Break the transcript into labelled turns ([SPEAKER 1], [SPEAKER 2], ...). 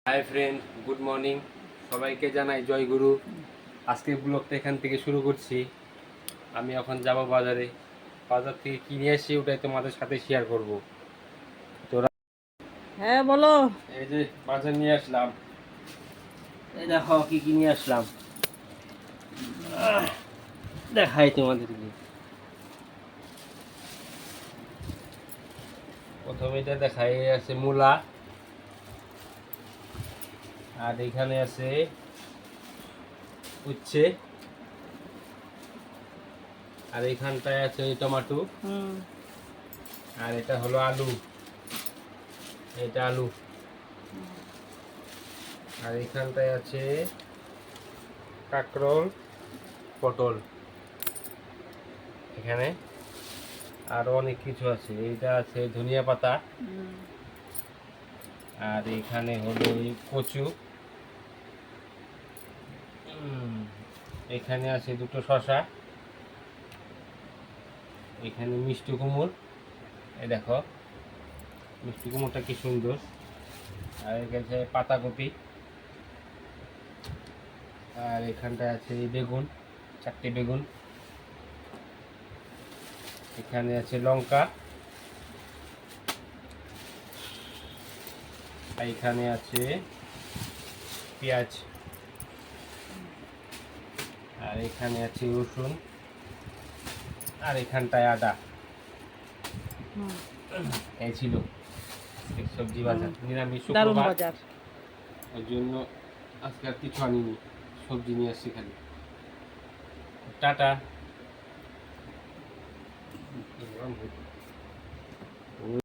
[SPEAKER 1] Hi friend, good morning. সবাইকে জানাই জয় গুরু। আজকে ব্লগটা এখান থেকে শুরু করছি। আমি এখন যাব বাজারে। বাজার থেকে কিনে আসি, ওটাই তোমাদের সাথে শেয়ার করব। তোরা
[SPEAKER 2] হ্যাঁ বলো।
[SPEAKER 1] এই যে বাজার নিয়ে আসলাম, এই দেখো কি কিনে আসলাম। দেখাই তোমাদেরকে। প্রথমে এটা দেখাই, আছে মূলা, আর এখানে আছে উচ্ছে, আর এইখানটায় আছে টমেটো, আর এটা হলো আলু। এটা আলু। আর এইখানটায় আছে কাঁকরোল, পটল। এখানে আরো অনেক কিছু আছে। এইটা আছে ধনিয়া পাতা, আর এখানে হলো এই কচু। এখানে আছে দুটো শসা, এখানে মিষ্টি কুমড়। এই দেখো মিষ্টি কুমড়টা কি সুন্দর। আর এখানে পাতাকপি, আর এখানটায় আছে বেগুন, 4টে বেগুন। এখানে আছে লঙ্কা, আর এখানে আছে পেঁয়াজ, আর এখানে আছে রসুন, আর এখানটায় আদা। এই ছিল সবজি বাজার, নিরামিষ
[SPEAKER 2] দারুণ
[SPEAKER 1] শুক্রবার,
[SPEAKER 2] বাজার।
[SPEAKER 1] ওই জন্য আজকে আর কিছু আনিনি, সবজি নিয়ে আসছি খালি। টাটা।